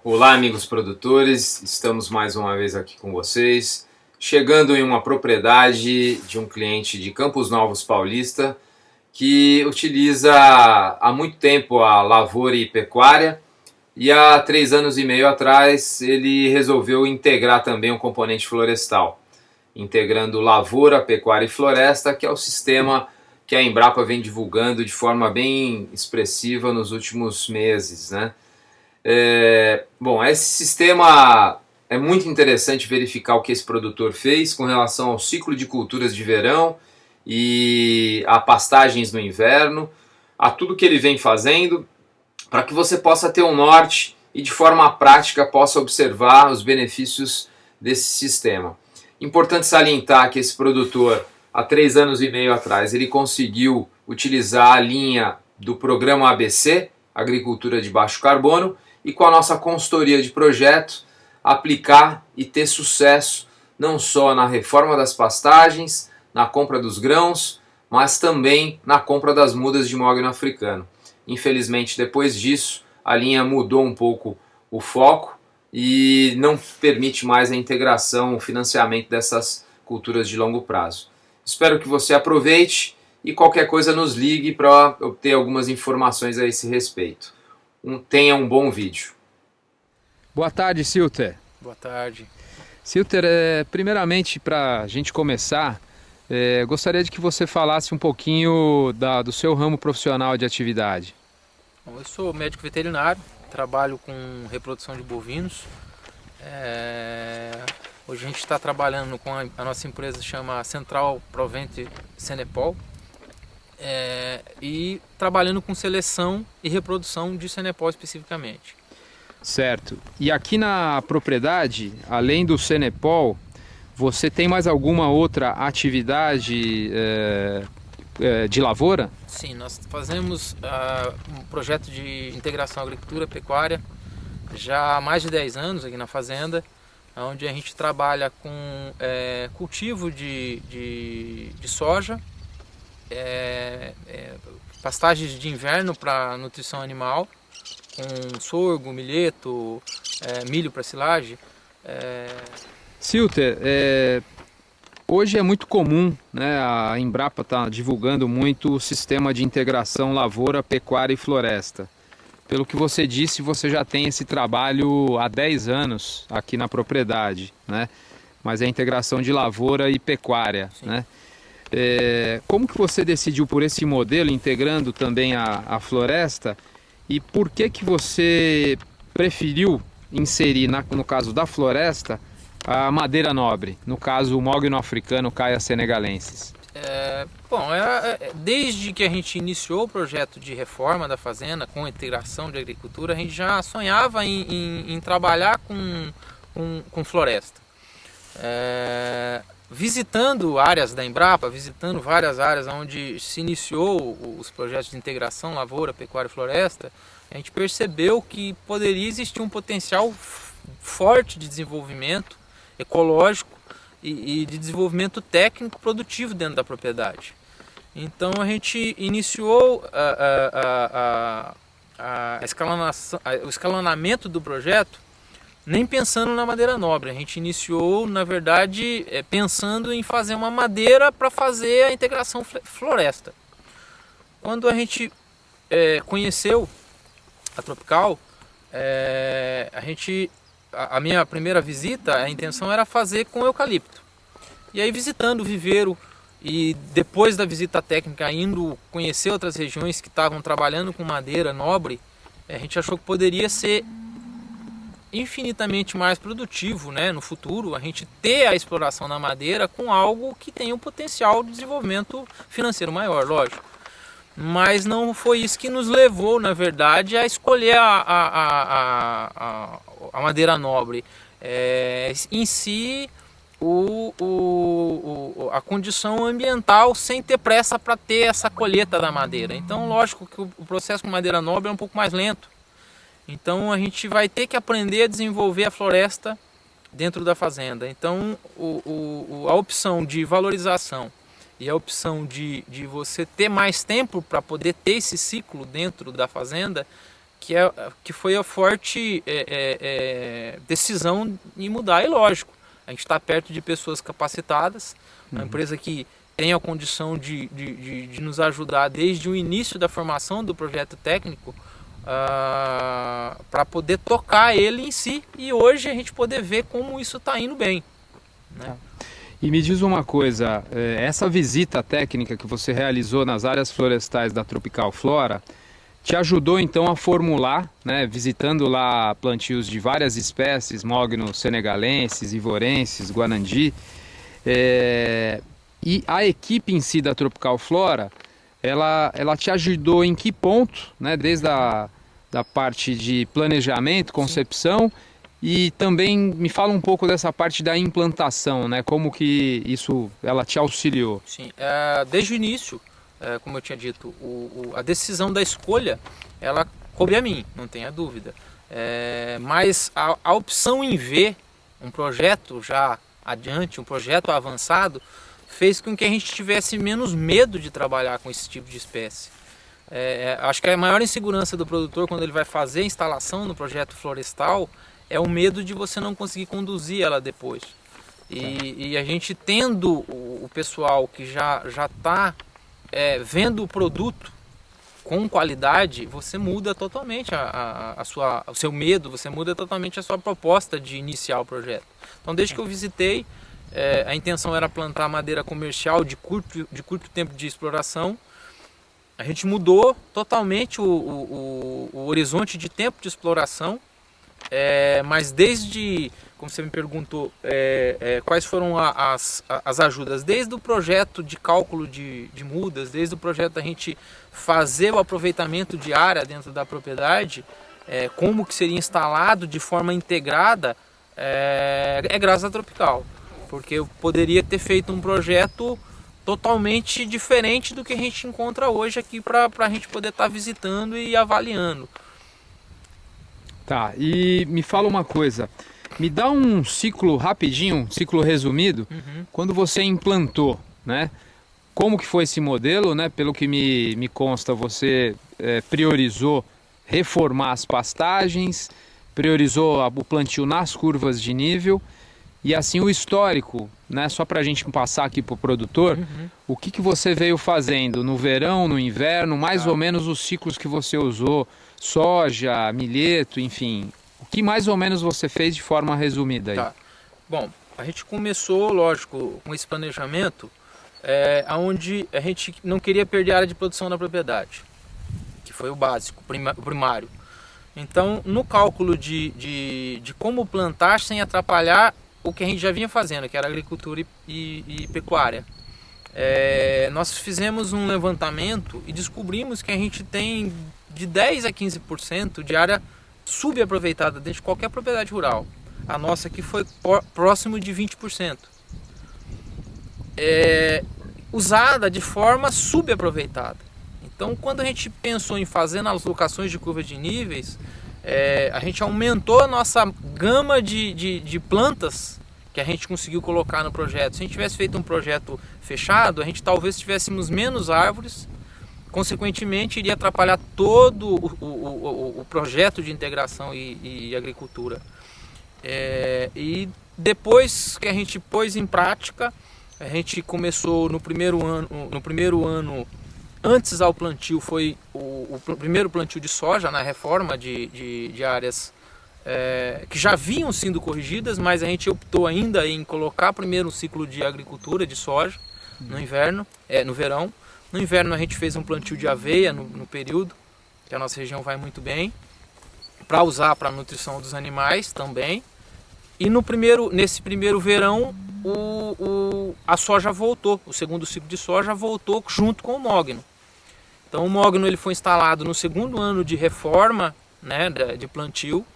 Olá, amigos produtores, estamos mais uma vez aqui com vocês, chegando em uma propriedade de um cliente de Campos Novos Paulista que utiliza há muito tempo a lavoura e pecuária e há 3 anos e meio atrás ele resolveu integrar também um componente florestal, integrando lavoura, pecuária e floresta, que é o sistema que a Embrapa vem divulgando de forma bem expressiva nos últimos meses, né? Bom, esse sistema é muito interessante verificar o que esse produtor fez com relação ao ciclo de culturas de verão e a pastagens no inverno, a tudo que ele vem fazendo, para que você possa ter um norte e de forma prática possa observar os benefícios desse sistema. Importante salientar que esse produtor, há 3 anos e meio atrás, ele conseguiu utilizar a linha do programa ABC, Agricultura de Baixo Carbono, e com a nossa consultoria de projeto, aplicar e ter sucesso não só na reforma das pastagens, na compra dos grãos, mas também na compra das mudas de mogno africano. Infelizmente, depois disso, a linha mudou um pouco o foco e não permite mais a integração, o financiamento dessas culturas de longo prazo. Espero que você aproveite e qualquer coisa nos ligue para obter algumas informações a esse respeito. Tenha um bom vídeo. Boa tarde, Silter. Boa tarde. Silter, primeiramente, para a gente começar, gostaria de que você falasse um pouquinho do seu ramo profissional de atividade. Bom, eu sou médico veterinário, trabalho com reprodução de bovinos. Hoje a gente está trabalhando com a nossa empresa, chama Central Provente Senepol, e trabalhando com seleção e reprodução de Senepol especificamente. Certo. E aqui na propriedade, além do Senepol, você tem mais alguma outra atividade de lavoura? Sim, nós fazemos um projeto de integração agricultura-pecuária já há mais de 10 anos aqui na fazenda, onde a gente trabalha com cultivo de soja, pastagens de inverno para nutrição animal, com sorgo, milheto, milho para silagem. Silter, hoje é muito comum, né, a Embrapa está divulgando muito o sistema de integração lavoura, pecuária e floresta. Pelo que você disse, você já tem esse trabalho há 10 anos aqui na propriedade, né? Mas é a integração de lavoura e pecuária, né? Como que você decidiu por esse modelo, integrando também a floresta? E por que você preferiu inserir, no caso da floresta, a madeira nobre? No caso, o mogno africano, Caia senegalensis. Desde que a gente iniciou o projeto de reforma da fazenda com integração de agricultura, a gente já sonhava em trabalhar com floresta. Visitando áreas da Embrapa, visitando várias áreas onde se iniciou os projetos de integração lavoura, pecuária e floresta, a gente percebeu que poderia existir um potencial forte de desenvolvimento ecológico e de desenvolvimento técnico produtivo dentro da propriedade. Então a gente iniciou o escalonamento do projeto nem pensando na madeira nobre. A gente iniciou, na verdade, pensando em fazer uma madeira para fazer a integração floresta. Quando a gente conheceu a Tropical, a minha primeira visita, a intenção era fazer com eucalipto. E aí, visitando o viveiro e depois da visita técnica, indo conhecer outras regiões que estavam trabalhando com madeira nobre, a gente achou que poderia ser infinitamente mais produtivo, né, no futuro, a gente ter a exploração da madeira com algo que tem um potencial de desenvolvimento financeiro maior, lógico. Mas não foi isso que nos levou, na verdade, a escolher a madeira nobre. Em si, a condição ambiental sem ter pressa para ter essa colheita da madeira. Então, lógico que o processo com madeira nobre é um pouco mais lento. Então, a gente vai ter que aprender a desenvolver a floresta dentro da fazenda. Então, a opção de valorização e a opção de você ter mais tempo para poder ter esse ciclo dentro da fazenda que foi a forte decisão em mudar. E lógico, a gente está perto de pessoas capacitadas, uma empresa que tem a condição de nos ajudar desde o início da formação do projeto técnico, para poder tocar ele em si, e hoje a gente poder ver como isso está indo bem, né? E me diz uma coisa, essa visita técnica que você realizou nas áreas florestais da Tropical Flora te ajudou então a formular, né, visitando lá plantios de várias espécies, mognos senegalenses, ivorenses, guanandi, e a equipe em si da Tropical Flora, ela te ajudou em que ponto, né, desde da parte de planejamento, concepção, e também me fala um pouco dessa parte da implantação, né, como que isso ela te auxiliou? Sim, desde o início, como eu tinha dito, a decisão da escolha, ela coube a mim, não tenha dúvida. Mas a opção em ver um projeto já adiante, um projeto avançado, fez com que a gente tivesse menos medo de trabalhar com esse tipo de espécie. Acho que a maior insegurança do produtor quando ele vai fazer a instalação no projeto florestal é o medo de você não conseguir conduzir ela depois. E a gente tendo o pessoal que já está vendo o produto com qualidade, você muda totalmente o seu medo, você muda totalmente a sua proposta de iniciar o projeto. Então, desde que eu visitei, a intenção era plantar madeira comercial de curto tempo de exploração. A gente mudou totalmente o horizonte de tempo de exploração, mas desde, como você me perguntou, quais foram as ajudas, desde o projeto de cálculo de mudas, desde o projeto da gente fazer o aproveitamento de área dentro da propriedade, como que seria instalado de forma integrada, graças à Tropical, porque eu poderia ter feito um projeto totalmente diferente do que a gente encontra hoje aqui para a gente poder estar visitando e avaliando. Tá, e me fala uma coisa, me dá um ciclo rapidinho, um ciclo resumido, quando você implantou, né? Como que foi esse modelo, né? Pelo que me consta, você priorizou reformar as pastagens, priorizou o plantio nas curvas de nível, e assim o histórico, né? Só para a gente passar aqui para o produtor, o que você veio fazendo no verão, no inverno, mais ou menos os ciclos que você usou, soja, milheto, enfim, o que mais ou menos você fez de forma resumida aí? Tá. Bom, a gente começou, lógico, com esse planejamento, onde a gente não queria perder a área de produção da propriedade, que foi o básico, o primário. Então, no cálculo de como plantar sem atrapalhar o que a gente já vinha fazendo, que era agricultura e pecuária, nós fizemos um levantamento e descobrimos que a gente tem de 10 a 15% de área subaproveitada dentro de qualquer propriedade rural. A nossa aqui foi próximo de 20%. Usada de forma subaproveitada. Então, quando a gente pensou em fazer nas locações de curva de níveis, a gente aumentou a nossa gama de plantas que a gente conseguiu colocar no projeto. Se a gente tivesse feito um projeto fechado, a gente talvez tivéssemos menos árvores, consequentemente iria atrapalhar todo o projeto de integração e agricultura. E depois que a gente pôs em prática, a gente começou no primeiro ano, antes ao plantio, foi o primeiro plantio de soja na reforma de áreas que já vinham sendo corrigidas, mas a gente optou ainda em colocar primeiro um ciclo de agricultura de soja no verão. No inverno a gente fez um plantio de aveia no período, que a nossa região vai muito bem, para usar para a nutrição dos animais também. E nesse primeiro verão a soja voltou, o segundo ciclo de soja voltou junto com o mogno. Então o mogno ele foi instalado no segundo ano de reforma, né, de plantio.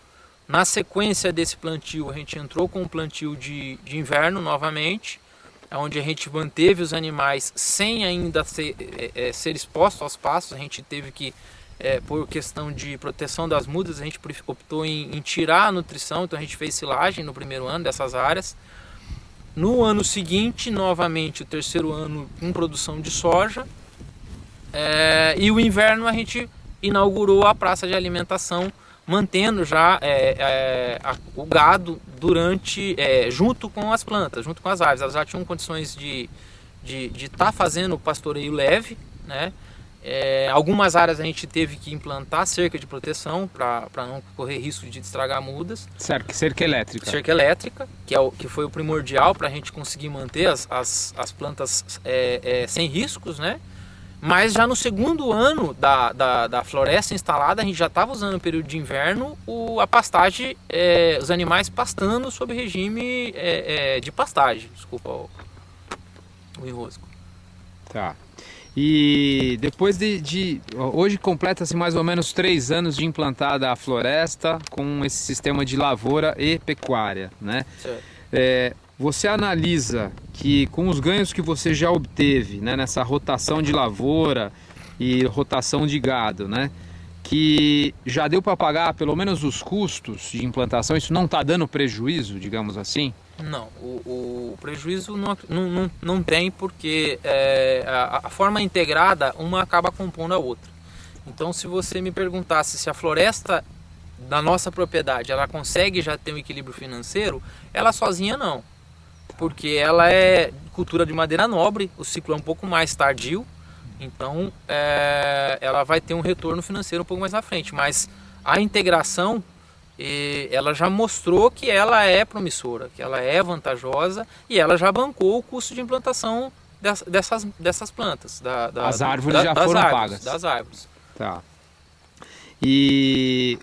Na sequência desse plantio a gente entrou com um plantio de inverno novamente, onde a gente manteve os animais sem ainda ser exposto aos pastos. A gente teve que, por questão de proteção das mudas, a gente optou em tirar a nutrição, então a gente fez silagem no primeiro ano dessas áreas. No ano seguinte, novamente, o terceiro ano com produção de soja, e o inverno a gente inaugurou a praça de alimentação, mantendo já o gado junto com as plantas, junto com as aves. Elas já tinham condições de estar fazendo o pastoreio leve, né? Algumas áreas a gente teve que implantar cerca de proteção para não correr risco de estragar mudas. Cerca elétrica. Cerca elétrica, que foi o primordial para a gente conseguir manter as plantas sem riscos, né? Mas já no segundo ano da floresta instalada, a gente já estava usando no período de inverno a pastagem, os animais pastando sob regime de pastagem. Desculpa o enrosco. Tá. E depois hoje completa-se mais ou menos 3 anos de implantada a floresta com esse sistema de lavoura e pecuária, né? Certo. Você analisa que com os ganhos que você já obteve, né, nessa rotação de lavoura e rotação de gado, né, que já deu para pagar pelo menos os custos de implantação, isso não está dando prejuízo, digamos assim? Não, o prejuízo não tem, porque a forma integrada, uma acaba compondo a outra. Então, se você me perguntasse se a floresta da nossa propriedade ela consegue já ter um equilíbrio financeiro, ela sozinha não. Porque ela é cultura de madeira nobre, o ciclo é um pouco mais tardio, então ela vai ter um retorno financeiro um pouco mais na frente. Mas a integração, ela já mostrou que ela é promissora, que ela é vantajosa, e ela já bancou o custo de implantação dessas plantas. As árvores já foram pagas. Das árvores. Tá. E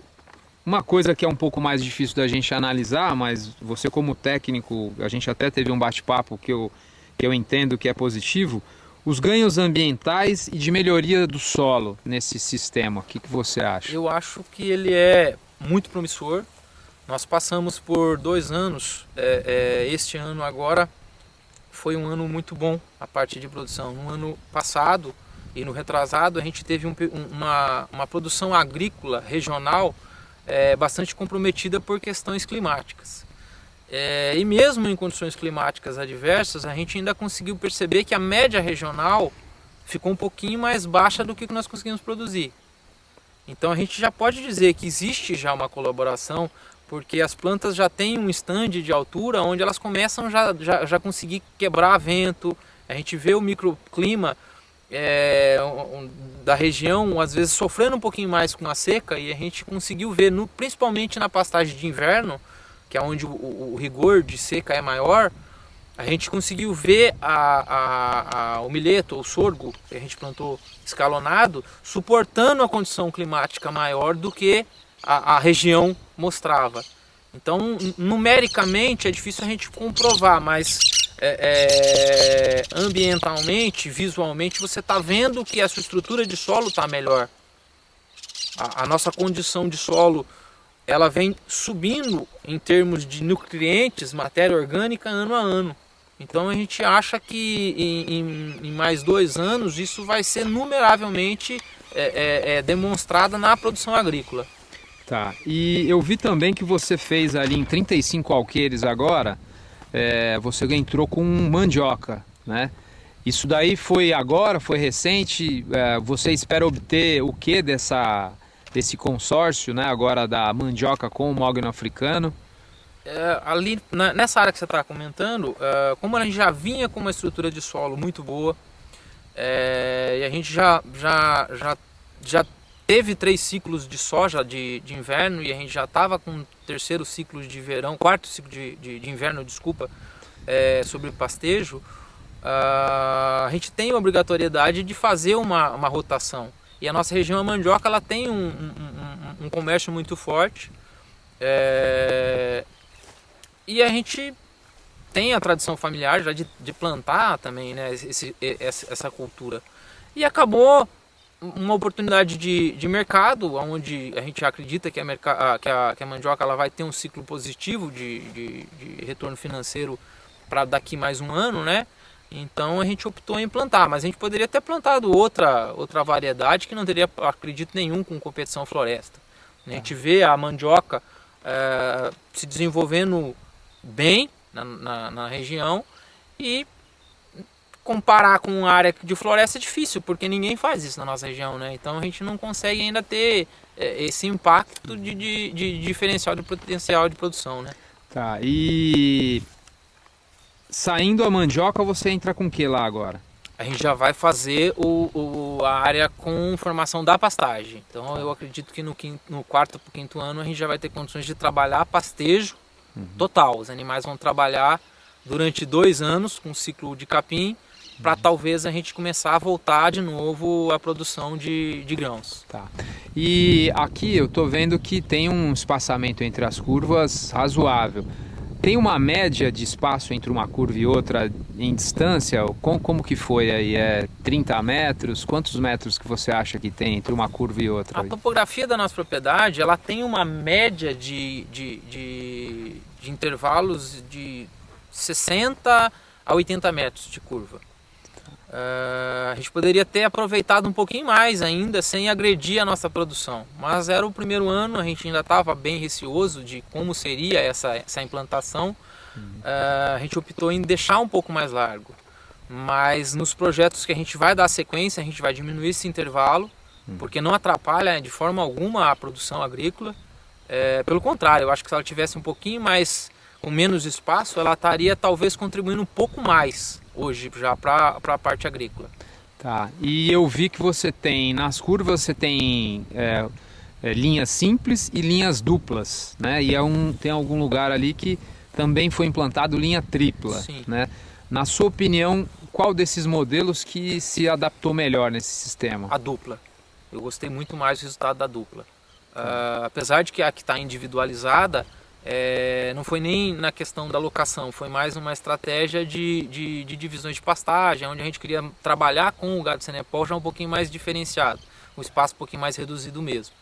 uma coisa que é um pouco mais difícil da gente analisar, mas você como técnico, a gente até teve um bate-papo que eu entendo que é positivo, os ganhos ambientais e de melhoria do solo nesse sistema, o que você acha? Eu acho que ele é muito promissor. Nós passamos por 2 anos, este ano agora foi um ano muito bom a parte de produção. No ano passado e no retrasado a gente teve uma produção agrícola regional bastante comprometida por questões climáticas. E mesmo em condições climáticas adversas, a gente ainda conseguiu perceber que a média regional ficou um pouquinho mais baixa do que nós conseguimos produzir. Então a gente já pode dizer que existe já uma colaboração, porque as plantas já têm um stand de altura onde elas começam já conseguir quebrar vento. A gente vê o microclima da região às vezes sofrendo um pouquinho mais com a seca, e a gente conseguiu ver, principalmente na pastagem de inverno, que é onde o rigor de seca é maior, a gente conseguiu ver o milheto, o sorgo, que a gente plantou escalonado, suportando a condição climática maior do que a região mostrava. Então, numericamente é difícil a gente comprovar, mas ambientalmente, visualmente, você está vendo que a sua estrutura de solo está melhor. A nossa condição de solo, ela vem subindo em termos de nutrientes, matéria orgânica, ano a ano. Então a gente acha que em mais 2 anos isso vai ser numeravelmente demonstrado na produção agrícola. Tá, e eu vi também que você fez ali em 35 alqueires agora, você entrou com mandioca, né? Isso daí foi agora, foi recente? Você espera obter o que desse consórcio, né, agora da mandioca com o mogno africano? Ali nessa área que você está comentando, como a gente já vinha com uma estrutura de solo muito boa, e a gente já teve 3 ciclos de soja de inverno, e a gente já estava com o 3º ciclo de verão, 4º ciclo de inverno, desculpa, sobre pastejo, a gente tem a obrigatoriedade de fazer uma rotação. E a nossa região, a mandioca, ela tem um comércio muito forte, e a gente tem a tradição familiar já de plantar também, né, essa cultura. E acabou uma oportunidade de mercado, onde a gente acredita que a mandioca ela vai ter um ciclo positivo de retorno financeiro para daqui mais um ano, né? Então a gente optou em plantar, mas a gente poderia ter plantado outra variedade que não teria, acredito nenhum, com competição floresta. A gente vê a mandioca se desenvolvendo bem na região, e comparar com a área de floresta é difícil, porque ninguém faz isso na nossa região, né? Então a gente não consegue ainda ter esse impacto de diferencial de potencial de produção, né? Tá, e saindo a mandioca, você entra com o que lá agora? A gente já vai fazer a área com formação da pastagem. Então eu acredito que no quarto para o quinto ano a gente já vai ter condições de trabalhar pastejo total. Os animais vão trabalhar durante 2 anos com ciclo de capim, para talvez a gente começar a voltar de novo à produção de grãos. Tá. E aqui eu tô vendo que tem um espaçamento entre as curvas razoável. Tem uma média de espaço entre uma curva e outra em distância? Como que foi aí? É 30 metros? Quantos metros que você acha que tem entre uma curva e outra? A topografia da nossa propriedade, ela tem uma média de intervalos de 60 a 80 metros de curva. A gente poderia ter aproveitado um pouquinho mais ainda sem agredir a nossa produção, mas era o primeiro ano, a gente ainda estava bem receoso de como seria essa implantação. A gente optou em deixar um pouco mais largo, mas nos projetos que a gente vai dar sequência, a gente vai diminuir esse intervalo, porque não atrapalha de forma alguma a produção agrícola. Pelo contrário, eu acho que se ela tivesse um pouquinho mais, com menos espaço, ela estaria talvez contribuindo um pouco mais hoje já para a parte agrícola. Tá, e eu vi que você tem, nas curvas você tem linhas simples e linhas duplas, né? E tem algum lugar ali que também foi implantado linha tripla. Sim. Né? Na sua opinião, qual desses modelos que se adaptou melhor nesse sistema? A dupla. Eu gostei muito mais do resultado da dupla. Apesar de que a que está individualizada, não foi nem na questão da locação, foi mais uma estratégia de divisões de pastagem, onde a gente queria trabalhar com o gado Senepol já um pouquinho mais diferenciado, um espaço um pouquinho mais reduzido mesmo.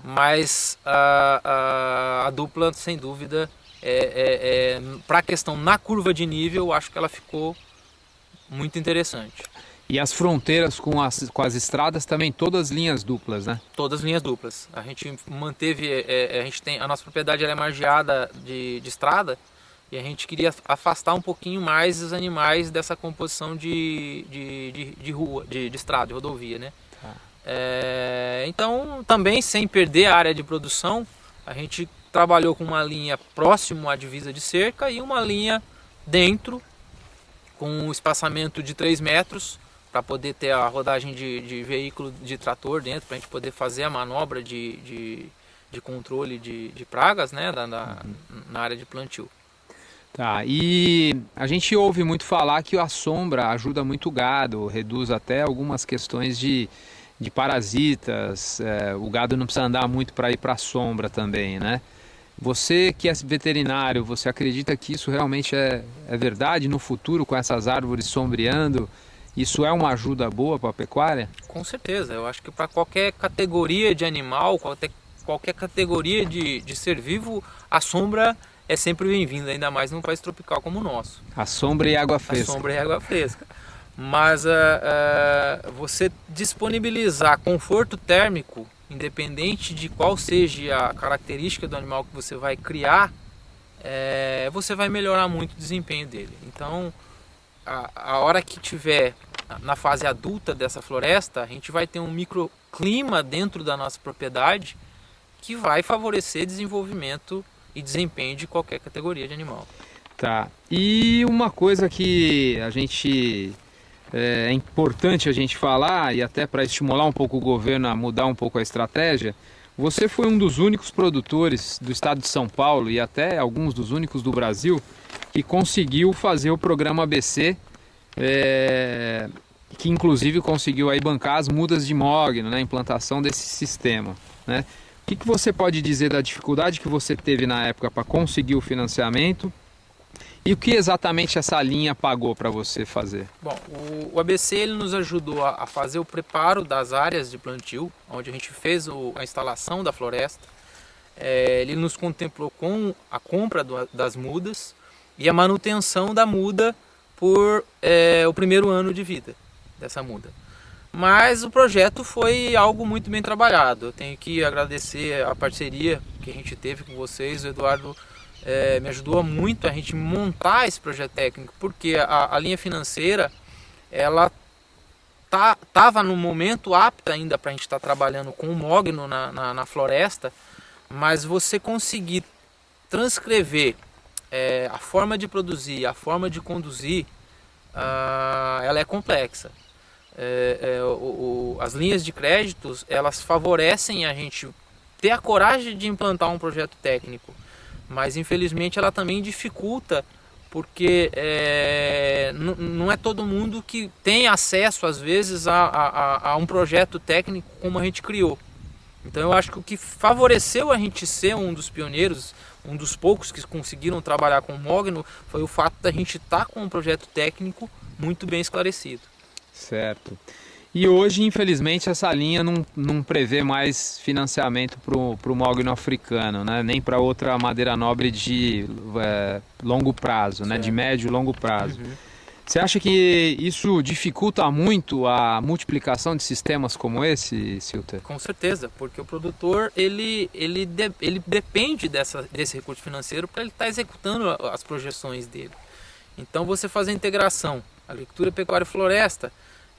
Mas a dupla, sem dúvida, para a questão na curva de nível, eu acho que ela ficou muito interessante. E as fronteiras com as estradas também, todas linhas duplas, né? Todas linhas duplas. A gente manteve, a nossa propriedade ela é margeada de estrada e a gente queria afastar um pouquinho mais os animais dessa composição de rua, de estrada, de rodovia, né? Então, também sem perder a área de produção, a gente trabalhou com uma linha próximo à divisa de cerca e uma linha dentro, com um espaçamento de 3 metros, para poder ter a rodagem de veículo de trator dentro, para a gente poder fazer a manobra de controle de pragas, né, na área de plantio. Tá, e a gente ouve muito falar que a sombra ajuda muito o gado, reduz até algumas questões de parasitas, o gado não precisa andar muito para ir para a sombra também, né? Você que é veterinário, você acredita que isso realmente é verdade no futuro, com essas árvores sombreando? Isso é uma ajuda boa para a pecuária? Com certeza, eu acho que para qualquer categoria de animal, qualquer categoria de ser vivo, a sombra é sempre bem-vinda, ainda mais num país tropical como o nosso. A sombra e água fresca. A sombra e água fresca. Mas você disponibilizar conforto térmico, independente de qual seja a característica do animal que você vai criar, você vai melhorar muito o desempenho dele. Então, a hora que tiver na fase adulta dessa floresta, a gente vai ter um microclima dentro da nossa propriedade que vai favorecer desenvolvimento e desempenho de qualquer categoria de animal. Tá. E uma coisa que é importante a gente falar, e até para estimular um pouco o governo a mudar um pouco a estratégia, você foi um dos únicos produtores do estado de São Paulo e até alguns dos únicos do Brasil que conseguiu fazer o programa ABC, que inclusive conseguiu aí bancar as mudas de mogno, né, a implantação desse sistema, né? O que você pode dizer da dificuldade que você teve na época para conseguir o financiamento e o que exatamente essa linha pagou para você fazer? Bom, o ABC ele nos ajudou a fazer o preparo das áreas de plantio, onde a gente fez a instalação da floresta. Ele nos contemplou com a compra das mudas e a manutenção da muda por o primeiro ano de vida dessa muda. Mas o projeto foi algo muito bem trabalhado. Eu tenho que agradecer a parceria que a gente teve com vocês. O Eduardo me ajudou muito a gente montar esse projeto técnico, porque a linha financeira ela estava no momento apta ainda para a gente estar trabalhando com o mogno na floresta, mas você conseguir transcrever a forma de produzir, a forma de conduzir, ela é complexa. As linhas de créditos, elas favorecem a gente ter a coragem de implantar um projeto técnico, mas infelizmente ela também dificulta, porque não é todo mundo que tem acesso às vezes a um projeto técnico como a gente criou. Então eu acho que o que favoreceu a gente ser um dos pioneiros, um dos poucos que conseguiram trabalhar com o mogno, foi o fato da gente estar com um projeto técnico muito bem esclarecido. Certo. E hoje, infelizmente, essa linha não prevê mais financiamento para o mogno africano, né? Nem para outra madeira nobre de longo prazo, né? De médio e longo prazo. Uhum. Você acha que isso dificulta muito a multiplicação de sistemas como esse, Silter? Com certeza, porque o produtor ele depende desse recurso financeiro para ele estar executando as projeções dele. Então você fazer a integração, agricultura, pecuária e floresta,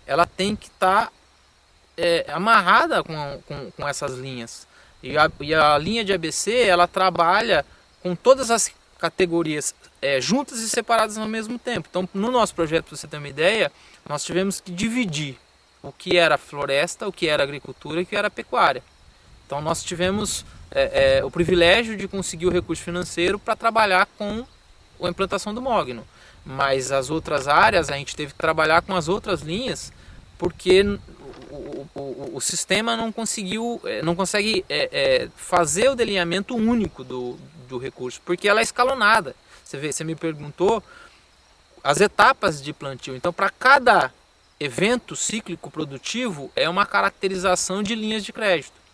ela tem que estar amarrada com essas linhas. E a linha de ABC, ela trabalha com todas as categorias juntas e separadas ao mesmo tempo. Então, no nosso projeto, para você ter uma ideia, nós tivemos que dividir o que era floresta, o que era agricultura e o que era pecuária. Então, nós tivemos o privilégio de conseguir o recurso financeiro para trabalhar com a implantação do mogno. Mas as outras áreas, a gente teve que trabalhar com as outras linhas, porque o sistema não consegue fazer o delineamento único do recurso, porque ela é escalonada. Você me perguntou as etapas de plantio. Então, para cada evento cíclico produtivo, é uma caracterização de linhas de crédito.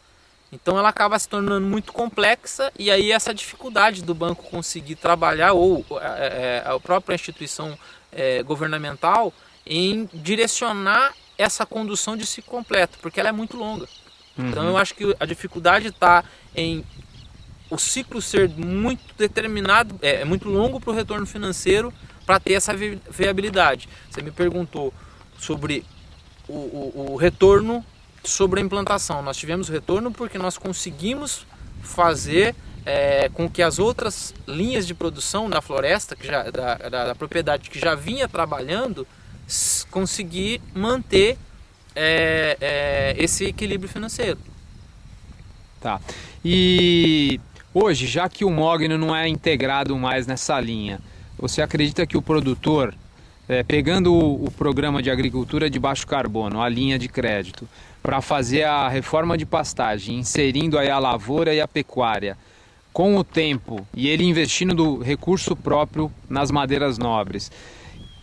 Então, ela acaba se tornando muito complexa, e aí essa dificuldade do banco conseguir trabalhar, ou a própria instituição governamental, em direcionar essa condução de ciclo completo, porque ela é muito longa. Uhum. Então, eu acho que a dificuldade está em o ciclo ser muito determinado, muito longo para o retorno financeiro, para ter essa viabilidade. Você me perguntou sobre o retorno sobre a implantação. Nós tivemos retorno porque nós conseguimos fazer com que as outras linhas de produção da floresta, da propriedade que já vinha trabalhando, conseguir manter esse equilíbrio financeiro. Tá. E hoje, já que o mogno não é integrado mais nessa linha, você acredita que o produtor, pegando o programa de agricultura de baixo carbono, a linha de crédito, para fazer a reforma de pastagem, inserindo aí a lavoura e a pecuária, com o tempo, e ele investindo do recurso próprio nas madeiras nobres,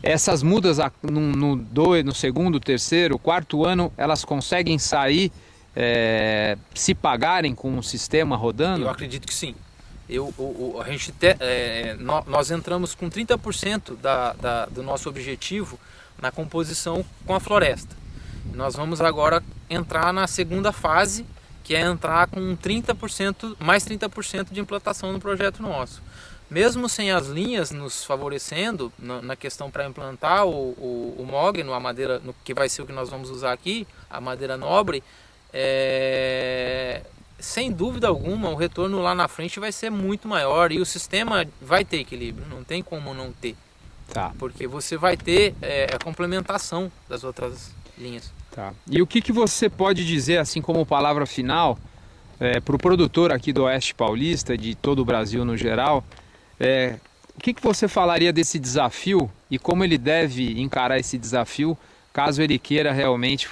essas mudas no segundo, terceiro, quarto ano, elas conseguem sair, se pagarem com o sistema rodando? Eu acredito que sim. Nós entramos com 30% do nosso objetivo na composição com a floresta. Nós vamos agora entrar na segunda fase, que é entrar com mais 30% de implantação no projeto nosso. Mesmo sem as linhas nos favorecendo na questão para implantar o mogno, a madeira, que vai ser o que nós vamos usar aqui, a madeira nobre, sem dúvida alguma o retorno lá na frente vai ser muito maior, e o sistema vai ter equilíbrio, não tem como não ter. Tá. Porque você vai ter a complementação das outras linhas. Tá. E o que você pode dizer, assim como palavra final, para o produtor aqui do Oeste Paulista, de todo o Brasil no geral, o que você falaria desse desafio e como ele deve encarar esse desafio, caso ele queira realmente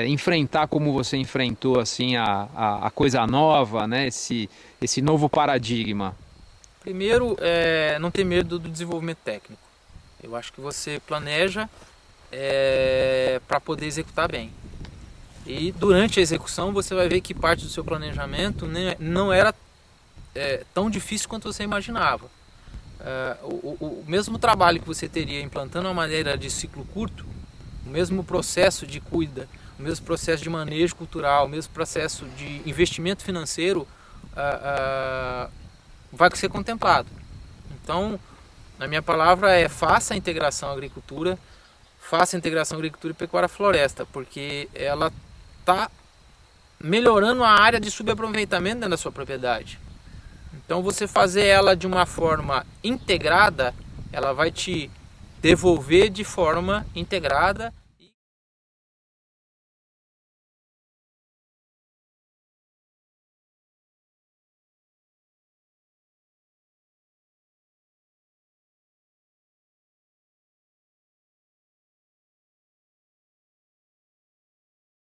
enfrentar como você enfrentou assim a coisa nova, né? Esse novo paradigma? Primeiro, não ter medo do desenvolvimento técnico. Eu acho que você planeja para poder executar bem. E durante a execução você vai ver que parte do seu planejamento não era tão difícil quanto você imaginava. O mesmo trabalho que você teria implantando uma madeira de ciclo curto, o mesmo processo de cuida, o mesmo processo de manejo cultural, o mesmo processo de investimento financeiro vai ser contemplado. Então, na minha palavra, faça a integração à agricultura, faça a integração agricultura e pecuária floresta, porque ela está melhorando a área de subaproveitamento dentro da sua propriedade. Então você fazer ela de uma forma integrada, ela vai te devolver de forma integrada